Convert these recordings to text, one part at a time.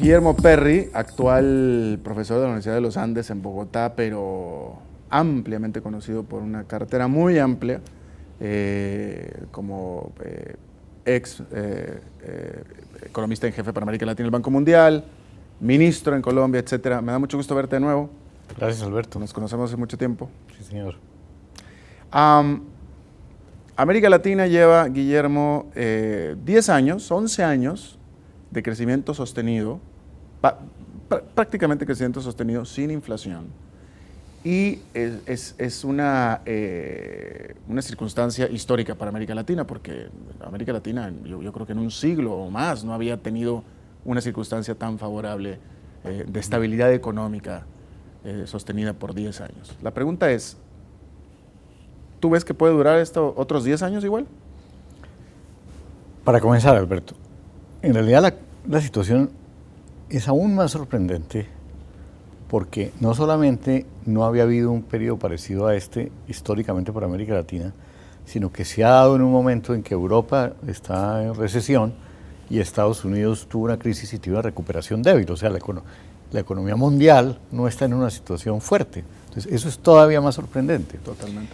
Guillermo Perry, actual profesor de la Universidad de los Andes en Bogotá, pero ampliamente conocido por una cartera muy amplia, como ex economista en jefe para América Latina del Banco Mundial, ministro en Colombia, etcétera. Me da mucho gusto verte de nuevo. Gracias, Alberto. Nos conocemos hace mucho tiempo. Sí, señor. América Latina lleva, Guillermo, 10 años, 11 años de crecimiento sostenido, prácticamente crecimiento sostenido sin inflación. Y es una circunstancia histórica para América Latina, porque América Latina, yo creo que en un siglo o más no había tenido una circunstancia tan favorable de estabilidad económica sostenida por 10 años. La pregunta es, ¿tú ves que puede durar esto otros 10 años igual? Para comenzar, Alberto, en realidad la situación es aún más sorprendente porque no solamente no había habido un periodo parecido a este históricamente para América Latina, sino que se ha dado en un momento en que Europa está en recesión y Estados Unidos tuvo una crisis y tuvo una recuperación débil. O sea, la economía mundial no está en una situación fuerte. Entonces, eso es todavía más sorprendente. Totalmente.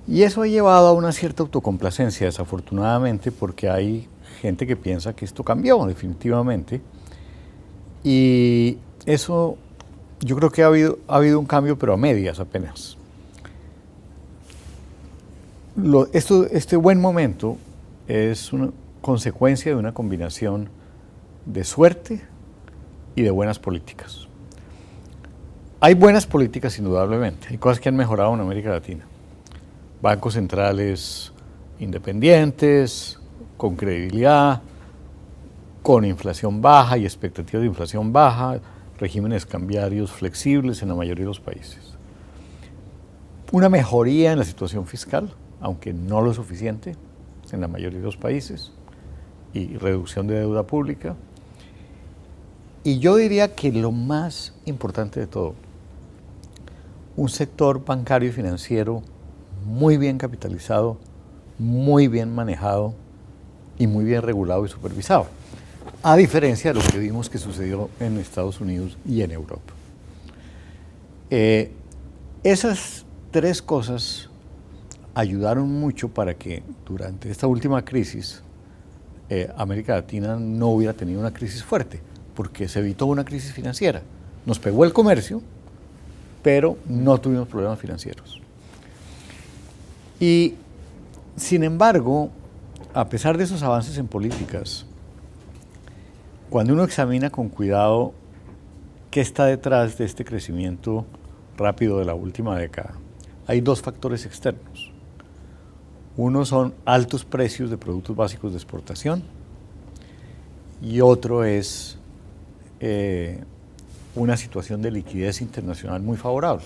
Y eso ha llevado a una cierta autocomplacencia, desafortunadamente, porque hay gente que piensa que esto cambió definitivamente. Y eso, yo creo que ha habido un cambio, pero a medias apenas. Este buen momento es una consecuencia de una combinación de suerte y de buenas políticas. Hay buenas políticas, indudablemente. Hay cosas que han mejorado en América Latina. Bancos centrales independientes, con credibilidad, con inflación baja y expectativas de inflación baja, regímenes cambiarios flexibles en la mayoría de los países. Una mejoría en la situación fiscal, aunque no lo suficiente, en la mayoría de los países, y reducción de deuda pública. Y yo diría que lo más importante de todo, un sector bancario y financiero muy bien capitalizado, muy bien manejado y muy bien regulado y supervisado, a diferencia de lo que vimos que sucedió en Estados Unidos y en Europa. Esas tres cosas ayudaron mucho para que durante esta última crisis América Latina no hubiera tenido una crisis fuerte, porque se evitó una crisis financiera. Nos pegó el comercio, pero no tuvimos problemas financieros. Y, sin embargo, a pesar de esos avances en políticas, cuando uno examina con cuidado qué está detrás de este crecimiento rápido de la última década, hay dos factores externos. Uno son altos precios de productos básicos de exportación y otro es una situación de liquidez internacional muy favorable.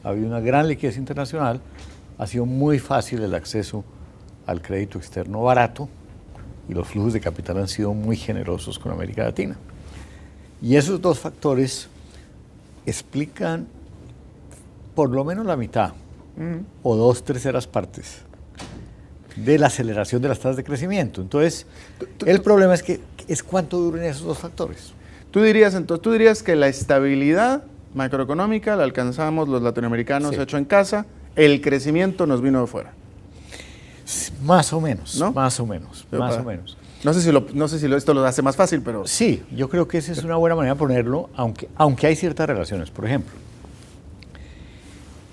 Ha habido una gran liquidez internacional, ha sido muy fácil el acceso al crédito externo barato y los flujos de capital han sido muy generosos con América Latina. Y esos dos factores explican por lo menos la mitad o 2/3 partes de la aceleración de las tasas de crecimiento. Entonces, el problema es cuánto duran esos dos factores. Tú dirías que la estabilidad macroeconómica la alcanzamos los latinoamericanos, sí, hecho en casa, el crecimiento nos vino de fuera. Más o menos, ¿no? Más o menos. No sé si esto lo hace más fácil, pero... Sí, yo creo que esa es una buena manera de ponerlo, aunque hay ciertas relaciones. Por ejemplo,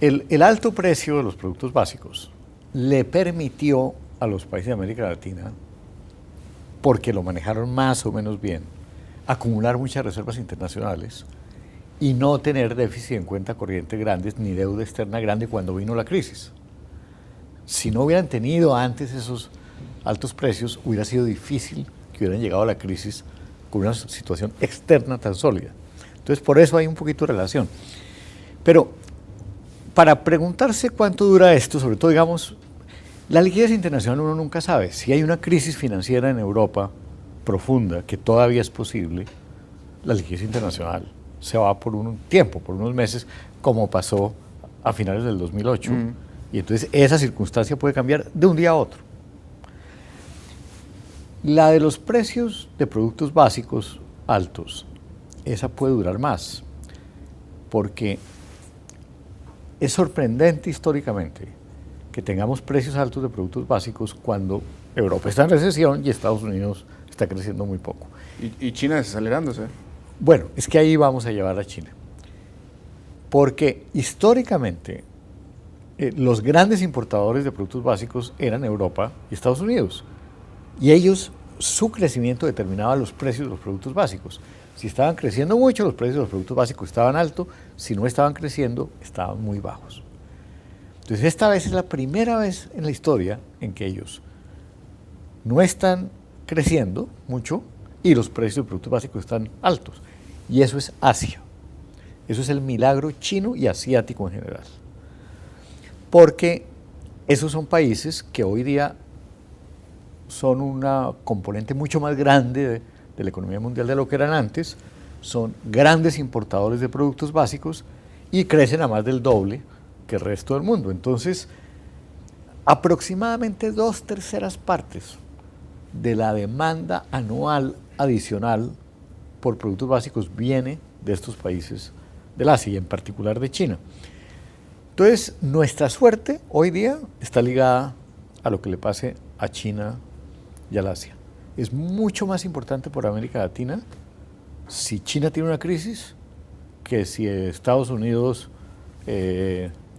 el alto precio de los productos básicos le permitió a los países de América Latina, porque lo manejaron más o menos bien, acumular muchas reservas internacionales y no tener déficit en cuenta corriente grandes ni deuda externa grande cuando vino la crisis. Si no hubieran tenido antes esos altos precios, hubiera sido difícil que hubieran llegado a la crisis con una situación externa tan sólida. Entonces, por eso hay un poquito de relación. Pero, para preguntarse cuánto dura esto, sobre todo, digamos, la liquidez internacional uno nunca sabe. Si hay una crisis financiera en Europa profunda, que todavía es posible, la liquidez internacional se va por un tiempo, por unos meses, como pasó a finales del 2008. Y entonces esa circunstancia puede cambiar de un día a otro. La de los precios de productos básicos altos esa puede durar más, porque es sorprendente históricamente que tengamos precios altos de productos básicos cuando Europa está en recesión y Estados Unidos está creciendo muy poco. Y China desacelerándose. Bueno, es que ahí vamos a llevar a China, porque históricamente los grandes importadores de productos básicos eran Europa y Estados Unidos, y ellos, su crecimiento determinaba los precios de los productos básicos. Si estaban creciendo mucho, los precios de los productos básicos estaban altos; si no estaban creciendo, estaban muy bajos. Entonces, esta vez es la primera vez en la historia en que ellos no están creciendo mucho y los precios de productos básicos están altos. Y eso es Asia. Eso es el milagro chino y asiático en general. Porque esos son países que hoy día son una componente mucho más grande de la economía mundial de lo que eran antes, son grandes importadores de productos básicos y crecen a más del doble que el resto del mundo. Entonces, aproximadamente 2/3 partes de la demanda anual adicional por productos básicos viene de estos países del Asia y en particular de China. Entonces, nuestra suerte hoy día está ligada a lo que le pase a China y al Asia. Es mucho más importante por América Latina si China tiene una crisis que si Estados Unidos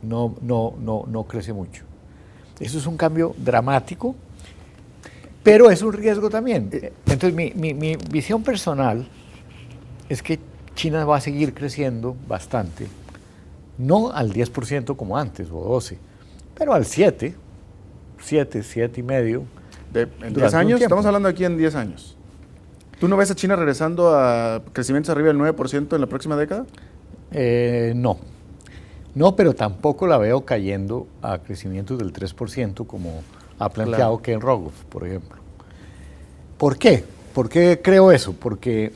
no crece mucho. Eso es un cambio dramático, pero es un riesgo también. Entonces, mi visión personal es que China va a seguir creciendo bastante, no al 10% como antes, o 12%, pero al 7,5%. ¿En 10 años? Estamos hablando aquí en 10 años. ¿Tú no ves a China regresando a crecimientos arriba del 9% en la próxima década? No, pero tampoco la veo cayendo a crecimientos del 3% como ha planteado Ken Rogoff, por ejemplo. ¿Por qué? ¿Por qué creo eso? Porque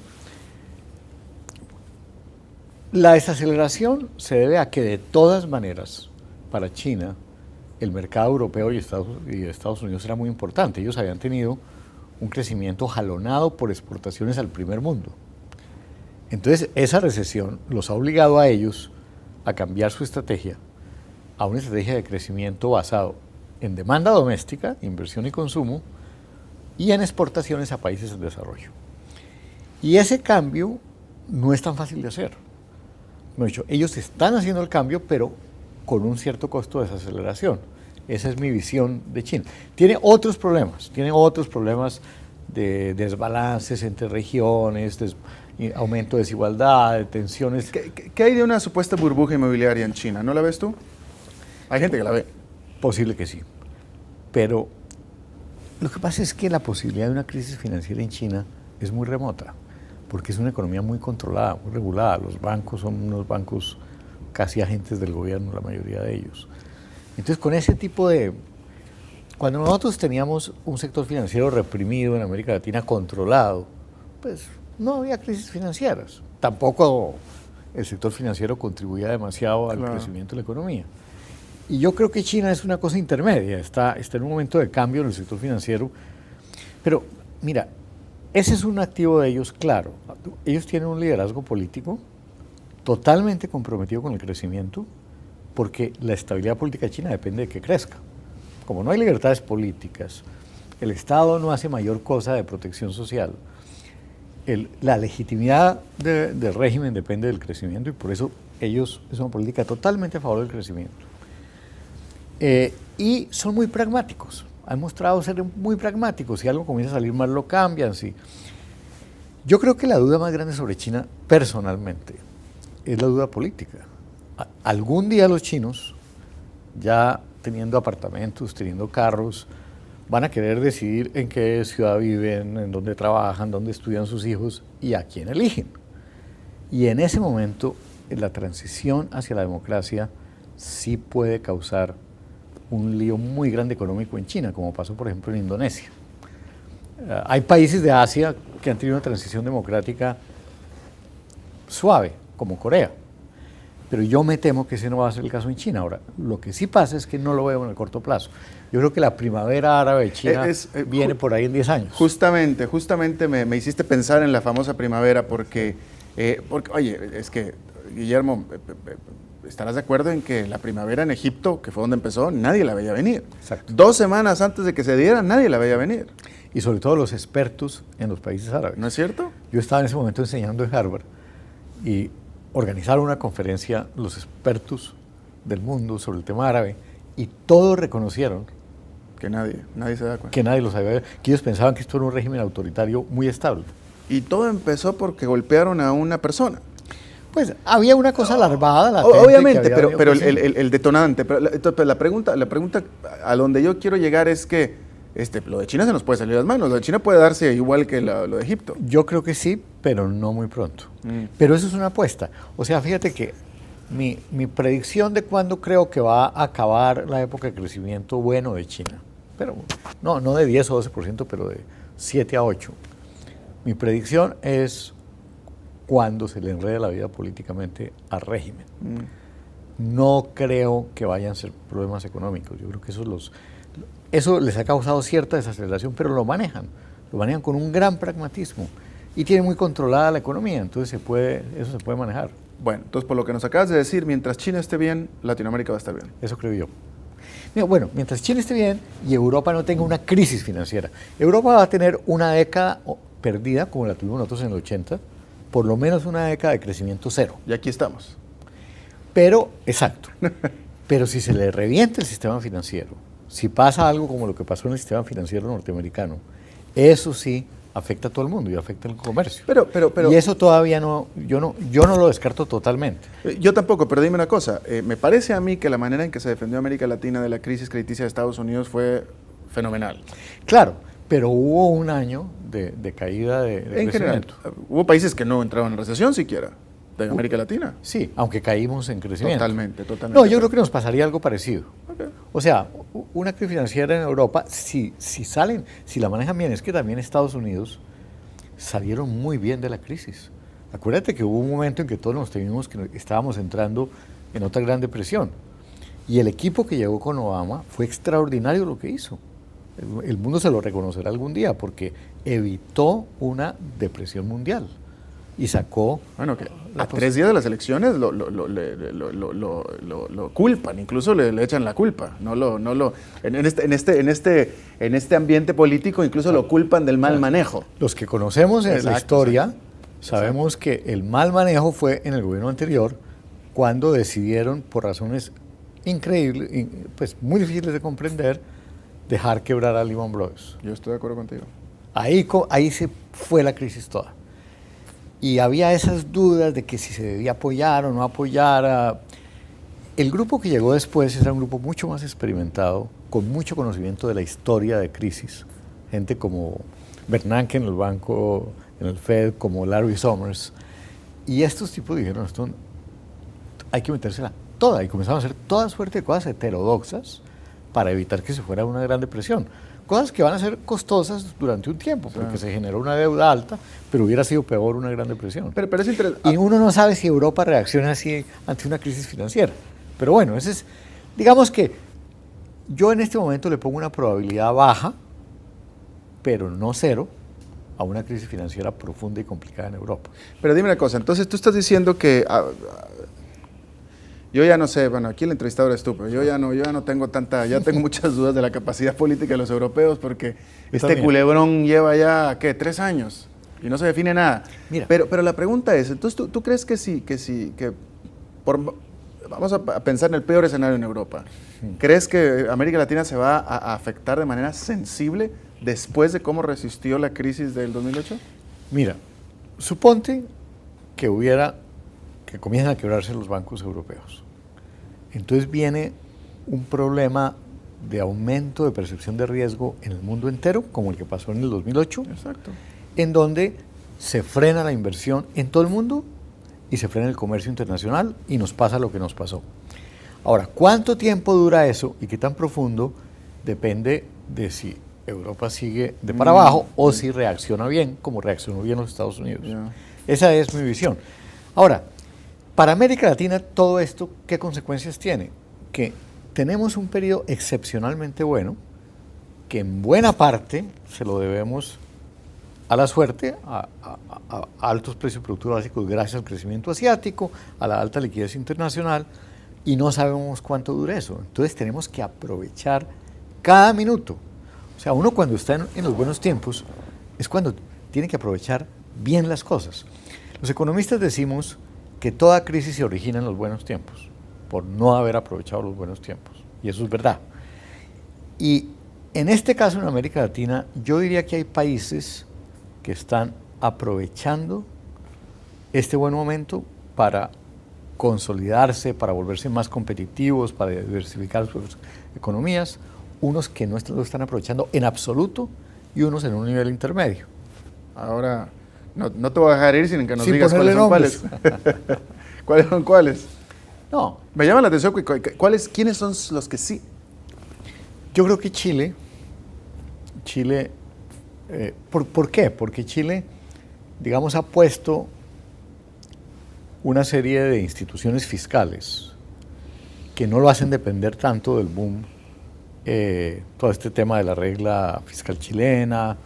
la desaceleración se debe a que de todas maneras para China el mercado europeo y Estados Unidos era muy importante. Ellos habían tenido un crecimiento jalonado por exportaciones al primer mundo. Entonces, esa recesión los ha obligado a ellos a cambiar su estrategia a una estrategia de crecimiento basado en demanda doméstica, inversión y consumo, y en exportaciones a países en desarrollo. Y ese cambio no es tan fácil de hacer. No, de hecho, ellos están haciendo el cambio, pero con un cierto costo de desaceleración. Esa es mi visión de China. Tiene otros problemas de desbalances entre regiones, aumento de desigualdad, de tensiones. ¿Qué hay de una supuesta burbuja inmobiliaria en China? ¿No la ves tú? Hay gente que la ve. Posible que sí. Pero lo que pasa es que la posibilidad de una crisis financiera en China es muy remota, porque es una economía muy controlada, muy regulada. Los bancos son unos bancos casi agentes del gobierno, la mayoría de ellos. Entonces, con ese tipo de... Cuando nosotros teníamos un sector financiero reprimido en América Latina, controlado, pues no había crisis financieras. Tampoco el sector financiero contribuía demasiado al crecimiento de la economía. Y yo creo que China es una cosa intermedia, está en un momento de cambio en el sector financiero. Pero, mira, ese es un activo de ellos, claro. Ellos tienen un liderazgo político totalmente comprometido con el crecimiento, porque la estabilidad política china depende de que crezca. Como no hay libertades políticas, el Estado no hace mayor cosa de protección social, la legitimidad del régimen depende del crecimiento, y por eso ellos es una política totalmente a favor del crecimiento. Y son muy pragmáticos, han mostrado ser muy pragmáticos. Si algo comienza a salir mal, lo cambian. Sí. Yo creo que la duda más grande sobre China, personalmente, es la duda política. Algún día los chinos, ya teniendo apartamentos, teniendo carros, van a querer decidir en qué ciudad viven, en dónde trabajan, dónde estudian sus hijos y a quién eligen. Y en ese momento, la transición hacia la democracia sí puede causar un lío muy grande económico en China, como pasó, por ejemplo, en Indonesia. Hay países de Asia que han tenido una transición democrática suave, como Corea. Pero yo me temo que ese no va a ser el caso en China. Ahora, lo que sí pasa es que no lo veo en el corto plazo. Yo creo que la primavera árabe de China viene por ahí en 10 años. Justamente me hiciste pensar en la famosa primavera, porque Porque, oye, es que, Guillermo, estarás de acuerdo en que la primavera en Egipto, que fue donde empezó, nadie la veía venir. Exacto. 2 semanas antes de que se diera, nadie la veía venir. Y sobre todo los expertos en los países árabes. ¿No es cierto? Yo estaba en ese momento enseñando en Harvard y organizaron una conferencia los expertos del mundo sobre el tema árabe y todos reconocieron Que nadie se da cuenta. que nadie lo sabía, que ellos pensaban que esto era un régimen autoritario muy estable. Y todo empezó porque golpearon a una persona. Pues había una cosa alarmada, latente, Obviamente, que había pero venido el detonante. Pero la pregunta a donde yo quiero llegar es que lo de China se nos puede salir de las manos. Lo de China puede darse igual que lo de Egipto. Yo creo que sí, pero no muy pronto. Pero eso es una apuesta. O sea, fíjate que mi predicción de cuándo creo que va a acabar la época de crecimiento bueno de China, pero no de 10 o 12%, pero de 7 a 8. Mi predicción es cuando se le enrede la vida políticamente al régimen. No creo que vayan a ser problemas económicos. Yo creo que eso les ha causado cierta desaceleración, pero lo manejan con un gran pragmatismo y tienen muy controlada la economía, entonces eso se puede manejar. Bueno, entonces por lo que nos acabas de decir, mientras China esté bien, Latinoamérica va a estar bien. Eso creo yo. Mira, bueno, mientras China esté bien y Europa no tenga una crisis financiera, Europa va a tener una década perdida, como la tuvimos nosotros en el 80, por lo menos una década de crecimiento cero. Y aquí estamos. Pero, exacto, pero si se le revienta el sistema financiero, si pasa algo como lo que pasó en el sistema financiero norteamericano, eso sí afecta a todo el mundo y afecta al comercio. Pero y eso todavía yo no lo descarto totalmente. Yo tampoco, pero dime una cosa. Me parece a mí que la manera en que se defendió América Latina de la crisis crediticia de Estados Unidos fue fenomenal. Claro, pero hubo un año de caída de en crecimiento. general, hubo países que no entraron en recesión siquiera, de América Latina. Sí, aunque caímos en crecimiento. Totalmente. No, yo creo que nos pasaría algo parecido. Okay. O sea, una crisis financiera en Europa, si la manejan bien, es que también Estados Unidos salieron muy bien de la crisis. Acuérdate que hubo un momento en que todos nos temimos que estábamos entrando en otra gran depresión. Y el equipo que llegó con Obama fue extraordinario lo que hizo. El mundo se lo reconocerá algún día porque evitó una depresión mundial y sacó... Bueno, que a 3 días de las elecciones lo culpan, incluso le echan la culpa. En este ambiente político incluso lo culpan del mal manejo. Los que conocemos la historia sabemos que el mal manejo fue en el gobierno anterior cuando decidieron, por razones increíbles, pues muy difíciles de comprender, dejar quebrar a Lehman Brothers. Yo estoy de acuerdo contigo. Ahí se fue la crisis toda. Y había esas dudas de que si se debía apoyar o no apoyar. El grupo que llegó después era un grupo mucho más experimentado, con mucho conocimiento de la historia de crisis. Gente como Bernanke en el banco, en el Fed, como Larry Summers. Y estos tipos dijeron, esto hay que metérsela toda. Y comenzaron a hacer toda suerte de cosas heterodoxas para evitar que se fuera una gran depresión. Cosas que van a ser costosas durante un tiempo, porque se generó una deuda alta, pero hubiera sido peor una gran depresión. Pero es interesante. Y uno no sabe si Europa reacciona así ante una crisis financiera. Pero bueno, digamos que yo en este momento le pongo una probabilidad baja, pero no cero, a una crisis financiera profunda y complicada en Europa. Pero dime una cosa, entonces tú estás diciendo que... yo ya no sé, bueno, aquí el entrevistador es tú, pero yo ya no tengo ya tengo muchas dudas de la capacidad política de los europeos porque culebrón lleva ya, 3 años y no se define nada. Mira. Pero la pregunta es, entonces ¿tú crees vamos a pensar en el peor escenario en Europa? ¿Crees que América Latina se va a afectar de manera sensible después de cómo resistió la crisis del 2008? Mira, suponte que comienzan a quebrarse los bancos europeos. Entonces viene un problema de aumento de percepción de riesgo en el mundo entero, como el que pasó en el 2008. Exacto. En donde se frena la inversión en todo el mundo y se frena el comercio internacional y nos pasa lo que nos pasó. Ahora, ¿cuánto tiempo dura eso y qué tan profundo? Depende de si Europa sigue de para abajo o si reacciona bien, como reaccionó bien los Estados Unidos. Yeah. Esa es mi visión. Ahora, para América Latina, todo esto, ¿qué consecuencias tiene? Que tenemos un periodo excepcionalmente bueno, que en buena parte se lo debemos a la suerte, a altos precios productivos básicos gracias al crecimiento asiático, a la alta liquidez internacional, y no sabemos cuánto dure eso. Entonces tenemos que aprovechar cada minuto. O sea, uno cuando está en los buenos tiempos es cuando tiene que aprovechar bien las cosas. Los economistas decimos que toda crisis se origina en los buenos tiempos, por no haber aprovechado los buenos tiempos. Y eso es verdad. Y en este caso, en América Latina, yo diría que hay países que están aprovechando este buen momento para consolidarse, para volverse más competitivos, para diversificar sus economías, unos que no lo están aprovechando en absoluto y unos en un nivel intermedio. Ahora, no te voy a dejar ir sin que nos Sin digas cuáles son nombres. cuáles. ¿Cuáles son cuáles? No, Me llama la atención, ¿quiénes son los que sí? yo creo que Chile, ¿por qué? Porque Chile, digamos, ha puesto una serie de instituciones fiscales que no lo hacen depender tanto del boom, todo este tema de la regla fiscal chilena,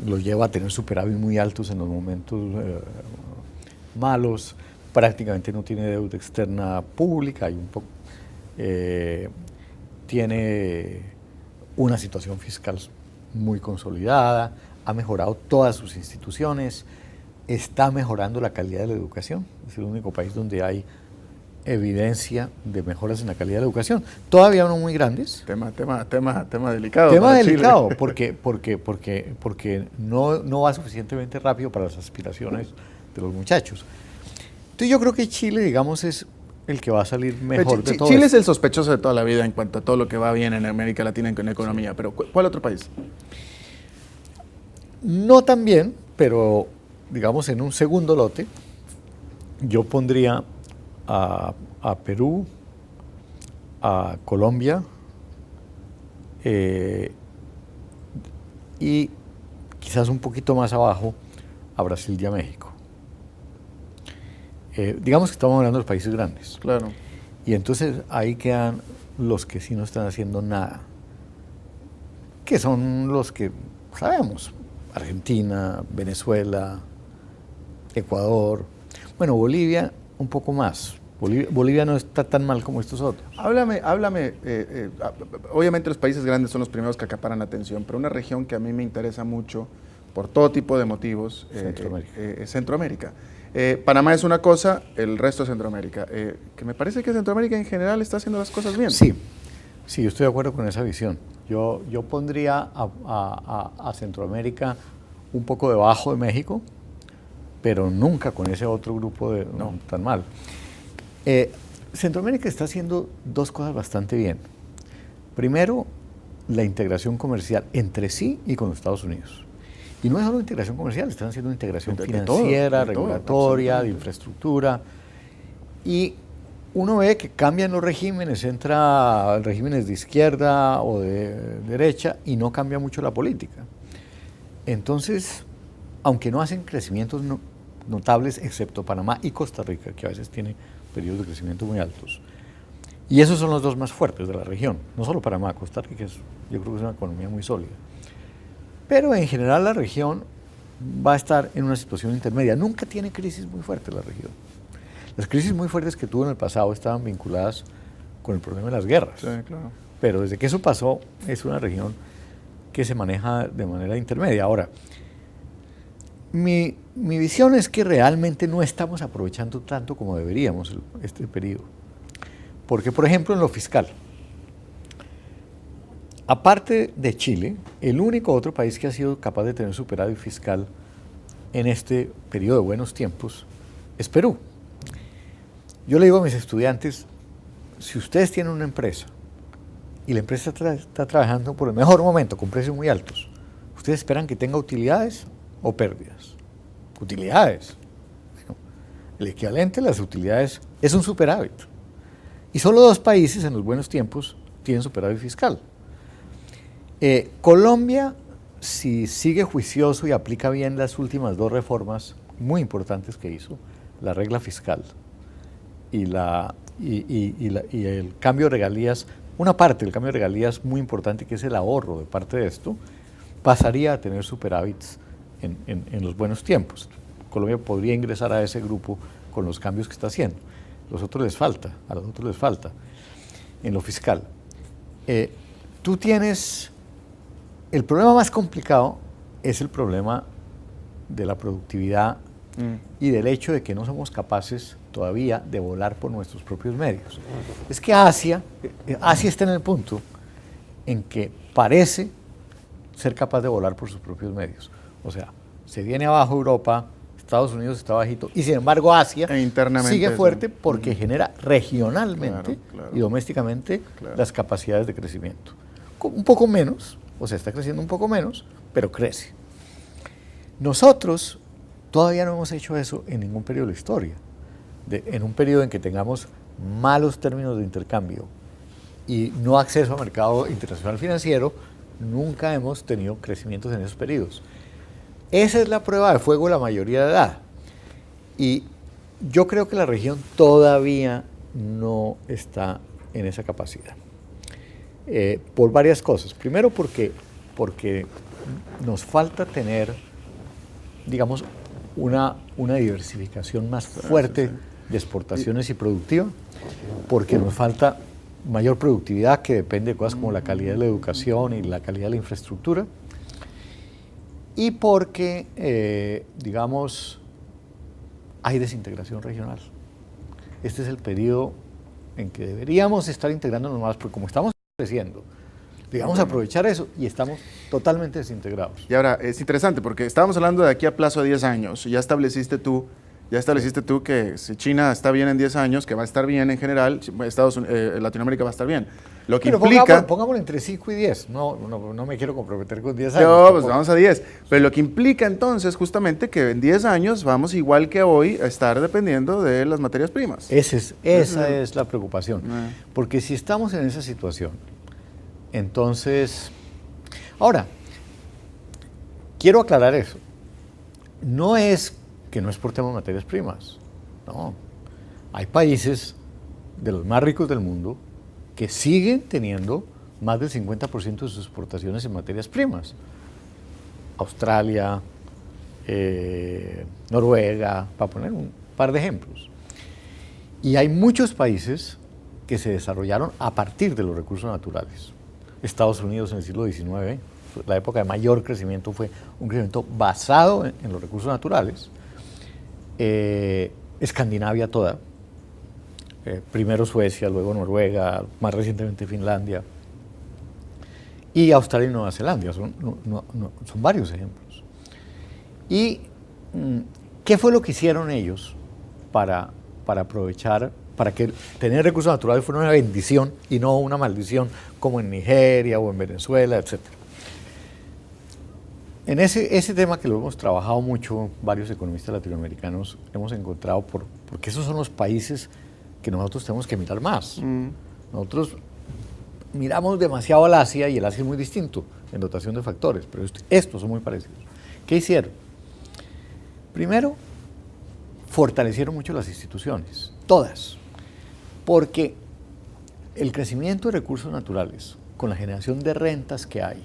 lo lleva a tener superávit muy altos en los momentos malos, prácticamente no tiene deuda externa pública, hay un poco, tiene una situación fiscal muy consolidada, ha mejorado todas sus instituciones, está mejorando la calidad de la educación, es el único país donde hay evidencia de mejoras en la calidad de la educación, todavía no muy grandes. Tema delicado. Tema para delicado, Chile. porque no va suficientemente rápido para las aspiraciones de los muchachos. Entonces yo creo que Chile, digamos, es el que va a salir mejor de todo Chile esto. es el sospechoso de toda la vida en cuanto a todo lo que va bien en América Latina en economía, pero ¿cuál otro país? No tan bien, pero digamos en un segundo lote, yo pondría a Perú, a Colombia y quizás un poquito más abajo a Brasil y a México. Digamos que estamos hablando de los países grandes. Claro. Y entonces ahí quedan los que sí no están haciendo nada, que son los que sabemos: Argentina, Venezuela, Ecuador, bueno, Bolivia un poco más. Bolivia no está tan mal como estos otros. Háblame, obviamente los países grandes son los primeros que acaparan la atención, pero una región que a mí me interesa mucho por todo tipo de motivos es Centroamérica. Panamá es una cosa, el resto es Centroamérica. Que me parece que Centroamérica en general está haciendo las cosas bien. Sí, yo estoy de acuerdo con esa visión. Yo pondría a Centroamérica un poco debajo de México, pero nunca con ese otro grupo tan mal. Centroamérica está haciendo dos cosas bastante bien. Primero, la integración comercial entre sí y con los Estados Unidos. Y no es solo integración comercial, están haciendo integración financiera, regulatoria, de infraestructura. Y uno ve que cambian los regímenes, entra regímenes de izquierda o de derecha y no cambia mucho la política. Entonces, aunque no hacen crecimientos notables, excepto Panamá y Costa Rica, que a veces tiene periodos de crecimiento muy altos. Y esos son los dos más fuertes de la región, no solo Panamá, Costa Rica, yo creo que es una economía muy sólida. Pero en general la región va a estar en una situación intermedia. Nunca tiene crisis muy fuertes la región. Las crisis muy fuertes que tuvo en el pasado estaban vinculadas con el problema de las guerras. Sí, claro. Pero desde que eso pasó, es una región que se maneja de manera intermedia. Ahora, mi visión es que realmente no estamos aprovechando tanto como deberíamos este periodo. Porque, por ejemplo, en lo fiscal, aparte de Chile, el único otro país que ha sido capaz de tener superávit fiscal en este periodo de buenos tiempos es Perú. Yo le digo a mis estudiantes, si ustedes tienen una empresa y la empresa está trabajando por el mejor momento, con precios muy altos, ¿ustedes esperan que tenga utilidades o pérdidas? Utilidades. Bueno, el equivalente a las utilidades es un superávit. Y solo dos países en los buenos tiempos tienen superávit fiscal. Colombia, si sigue juicioso y aplica bien las últimas dos reformas muy importantes que hizo, la regla fiscal y el cambio de regalías, una parte del cambio de regalías muy importante, que es el ahorro de parte de esto, pasaría a tener superávits en los buenos tiempos. Colombia podría ingresar a ese grupo con los cambios que está haciendo. A los otros les falta en lo fiscal. Tú tienes, el problema más complicado es el problema de la productividad y del hecho de que no somos capaces todavía de volar por nuestros propios medios. Es que Asia está en el punto en que parece ser capaz de volar por sus propios medios. O sea, se viene abajo Europa, Estados Unidos está bajito, y sin embargo Asia sigue fuerte porque genera regionalmente y domésticamente las capacidades de crecimiento. Un poco menos, o sea, está creciendo un poco menos, pero crece. Nosotros todavía no hemos hecho eso en ningún periodo de la historia. En un periodo en que tengamos malos términos de intercambio y no acceso al mercado internacional financiero, nunca hemos tenido crecimientos en esos periodos. Esa es la prueba de fuego de la mayoría de edad. Y yo creo que la región todavía no está en esa capacidad. Por varias cosas. Primero porque nos falta tener, digamos, una diversificación más fuerte de exportaciones y productiva, porque nos falta mayor productividad que depende de cosas como la calidad de la educación y la calidad de la infraestructura, y porque, digamos, hay desintegración regional. Este es el periodo en que deberíamos estar integrándonos más, porque como estamos creciendo, digamos, aprovechar eso, y estamos totalmente desintegrados. Y ahora, es interesante, porque estábamos hablando de aquí a plazo de 10 años, y ya estableciste tú que si China está bien en 10 años, que va a estar bien en general, Latinoamérica va a estar bien. Lo que implica... Pongámoslo entre 5 y 10, no me quiero comprometer con 10 años. No, pues vamos a 10. Pero lo que implica entonces justamente que en 10 años vamos igual que hoy a estar dependiendo de las materias primas. Esa es la preocupación. Porque si estamos en esa situación, entonces... Ahora, quiero aclarar eso. No es que no exportemos materias primas, no. Hay países de los más ricos del mundo que siguen teniendo más del 50% de sus exportaciones en materias primas. Australia, Noruega, para poner un par de ejemplos. Y hay muchos países que se desarrollaron a partir de los recursos naturales. Estados Unidos en el siglo XIX, la época de mayor crecimiento, fue un crecimiento basado en los recursos naturales. Escandinavia toda, primero Suecia, luego Noruega, más recientemente Finlandia, y Australia y Nueva Zelanda, son varios ejemplos. ¿Y qué fue lo que hicieron ellos para aprovechar, para que tener recursos naturales fuera una bendición y no una maldición como en Nigeria o en Venezuela, etcétera? En ese tema que lo hemos trabajado mucho, varios economistas latinoamericanos hemos encontrado, porque esos son los países que nosotros tenemos que mirar más. Nosotros miramos demasiado al Asia, y el Asia es muy distinto en dotación de factores, pero estos son muy parecidos. ¿Qué hicieron? Primero, fortalecieron mucho las instituciones, todas, porque el crecimiento de recursos naturales, con la generación de rentas que hay,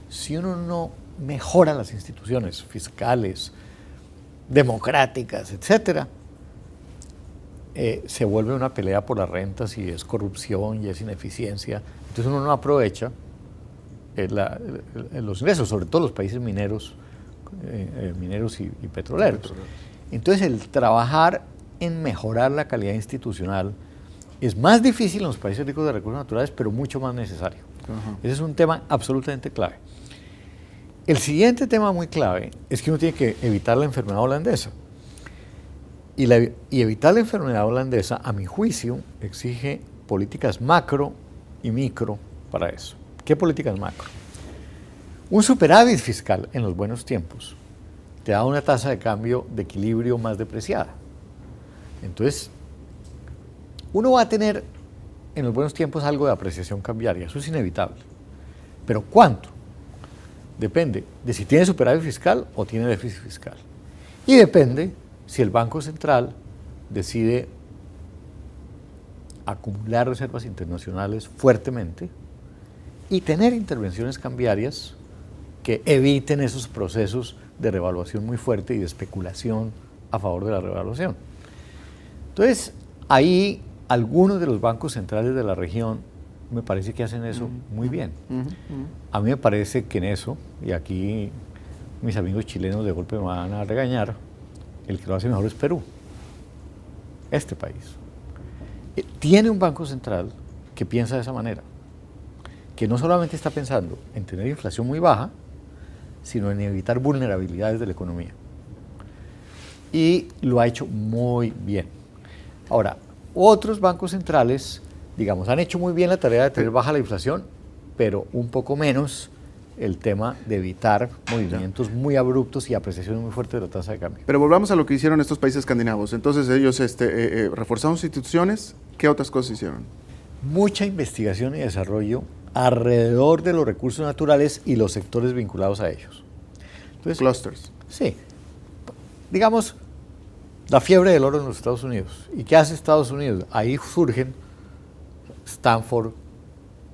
si uno no mejora las instituciones fiscales, democráticas, etcétera, se vuelve una pelea por las rentas y es corrupción y es ineficiencia. Entonces uno no aprovecha los ingresos, sobre todo los países mineros y petroleros. Entonces el trabajar en mejorar la calidad institucional es más difícil en los países ricos de recursos naturales, pero mucho más necesario. Ese es un tema absolutamente clave. El siguiente tema muy clave es que uno tiene que evitar la enfermedad holandesa. Y evitar la enfermedad holandesa, a mi juicio, exige políticas macro y micro para eso. ¿Qué políticas macro? Un superávit fiscal en los buenos tiempos te da una tasa de cambio de equilibrio más depreciada. Entonces, uno va a tener en los buenos tiempos algo de apreciación cambiaria, eso es inevitable. ¿Pero cuánto? Depende de si tiene superávit fiscal o tiene déficit fiscal. Y depende si el Banco Central decide acumular reservas internacionales fuertemente y tener intervenciones cambiarias que eviten esos procesos de revaluación muy fuerte y de especulación a favor de la revaluación. Entonces, ahí algunos de los bancos centrales de la región me parece que hacen eso muy bien. A mí me parece que en eso, y aquí mis amigos chilenos de golpe me van a regañar, el que lo hace mejor es Perú, este país. Tiene un banco central que piensa de esa manera, que no solamente está pensando en tener inflación muy baja, sino en evitar vulnerabilidades de la economía. Y lo ha hecho muy bien. Ahora, otros bancos centrales, digamos, han hecho muy bien la tarea de tener baja la inflación, pero un poco menos el tema de evitar movimientos muy abruptos y apreciaciones muy fuertes de la tasa de cambio. Pero volvamos a lo que hicieron estos países escandinavos. Entonces ellos reforzaron instituciones. ¿Qué otras cosas hicieron? Mucha investigación y desarrollo alrededor de los recursos naturales y los sectores vinculados a ellos. Entonces, Clusters. Sí. Digamos, la fiebre del oro en los Estados Unidos. ¿Y qué hace Estados Unidos? Ahí surgen Stanford,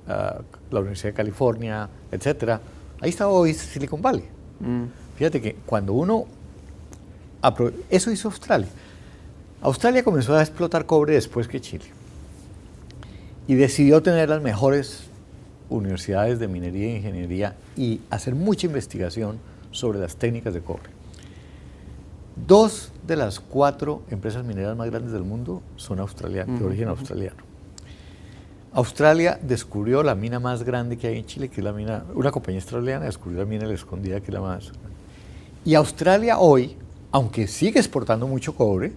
la Universidad de California, etcétera. Ahí está hoy Silicon Valley. Fíjate que cuando uno... Eso hizo Australia. Australia comenzó a explotar cobre después que Chile. Y decidió tener las mejores universidades de minería e ingeniería y hacer mucha investigación sobre las técnicas de cobre. 2 de las 4 empresas mineras más grandes del mundo son australianas, de origen australiano. Australia descubrió la mina más grande que hay en Chile, que es la mina, una compañía australiana descubrió la mina La Escondida, que es la más grande. Y Australia hoy, aunque sigue exportando mucho cobre,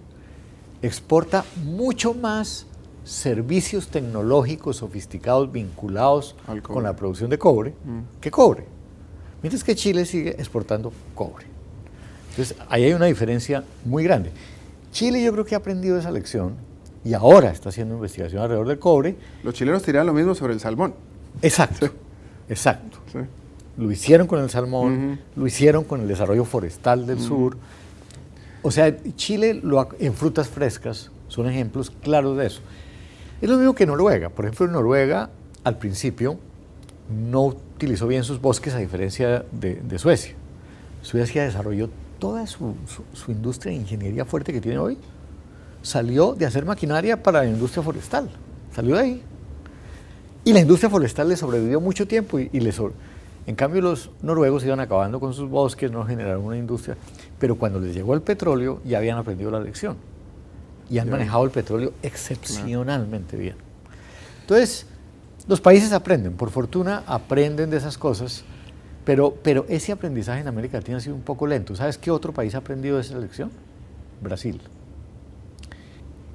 exporta mucho más servicios tecnológicos sofisticados vinculados con la producción de cobre que cobre. Mientras que Chile sigue exportando cobre. Entonces, ahí hay una diferencia muy grande. Chile yo creo que ha aprendido esa lección y ahora está haciendo investigación alrededor del cobre. Los chilenos tiran lo mismo sobre el salmón. Exacto, sí. Exacto. Sí. Lo hicieron con el salmón, lo hicieron con el desarrollo forestal del sur. O sea, Chile en frutas frescas son ejemplos claros de eso. Es lo mismo que Noruega. Por ejemplo, en Noruega, al principio, no utilizó bien sus bosques a diferencia de Suecia. Suecia desarrolló toda su industria de ingeniería fuerte que tiene hoy. Salió de hacer maquinaria para la industria forestal. Salió de ahí. Y la industria forestal le sobrevivió mucho tiempo En cambio, los noruegos iban acabando con sus bosques, no generaron una industria. Pero cuando les llegó el petróleo, ya habían aprendido la lección. Y han manejado el petróleo excepcionalmente bien. Entonces, los países aprenden, por fortuna aprenden de esas cosas, pero ese aprendizaje en América Latina ha sido un poco lento. ¿Sabes qué otro país ha aprendido de esa lección? Brasil.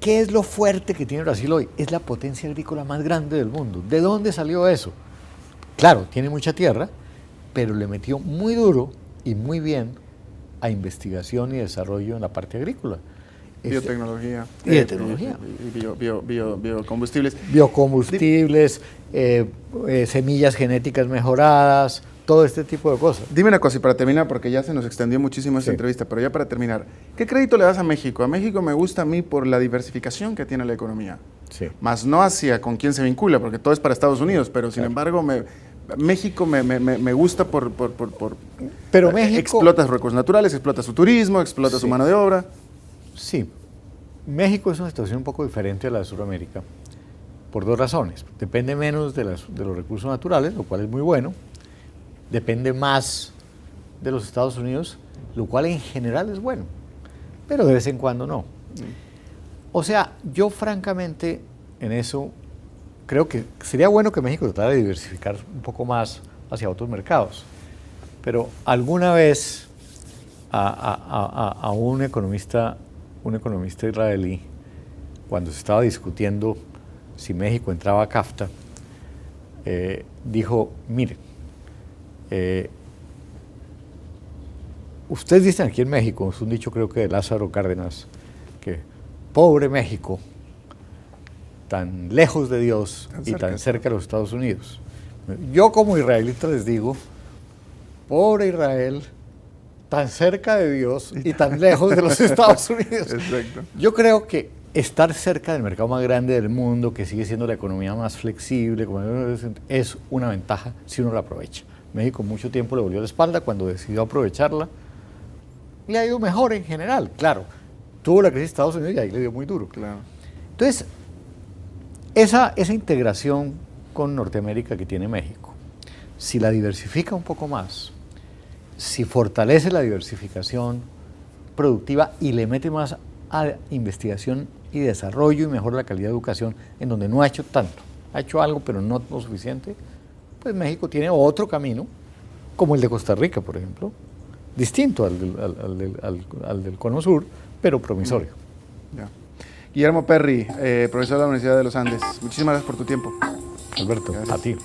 ¿Qué es lo fuerte que tiene Brasil hoy? Es la potencia agrícola más grande del mundo. ¿De dónde salió eso? Claro, tiene mucha tierra, pero le metió muy duro y muy bien a investigación y desarrollo en la parte agrícola. Biotecnología. Y de tecnología. Biocombustibles. Biocombustibles, semillas genéticas mejoradas, todo este tipo de cosas. Dime una cosa y para terminar, porque ya se nos extendió muchísimo esta entrevista, pero ya para terminar, ¿qué crédito le das a México? A México me gusta a mí por la diversificación que tiene la economía. Sí. Más no hacia con quién se vincula, porque todo es para Estados Unidos, pero sin embargo México me gusta por pero México explota sus recursos naturales, explota su turismo, explota su mano de obra. Sí, México es una situación un poco diferente a la de Sudamérica por 2 razones. Depende menos de los recursos naturales, lo cual es muy bueno. Depende más de los Estados Unidos, lo cual en general es bueno, pero de vez en cuando no. O sea, yo francamente en eso creo que sería bueno que México tratara de diversificar un poco más hacia otros mercados. Pero alguna vez a un economista israelí, cuando se estaba discutiendo si México entraba a CAFTA, dijo, mire, ustedes dicen aquí en México, es un dicho creo que de Lázaro Cárdenas, que pobre México, tan lejos de Dios y tan cerca de los Estados Unidos. Yo como israelita les digo, pobre Israel, tan cerca de Dios y tan lejos de los Estados Unidos. Exacto. Yo creo que estar cerca del mercado más grande del mundo, que sigue siendo la economía más flexible, es una ventaja si uno la aprovecha. México mucho tiempo le volvió la espalda, cuando decidió aprovecharla, le ha ido mejor en general. Claro, tuvo la crisis de Estados Unidos y ahí le dio muy duro. Claro. Entonces, esa integración con Norteamérica que tiene México, si la diversifica un poco más, si fortalece la diversificación productiva y le mete más a investigación y desarrollo y mejora la calidad de educación, en donde no ha hecho tanto, ha hecho algo pero no lo suficiente, pues México tiene otro camino, como el de Costa Rica, por ejemplo, distinto al del Cono Sur, pero promisorio. Ya. Guillermo Perry, profesor de la Universidad de los Andes, muchísimas gracias por tu tiempo. Alberto, Gracias. a ti.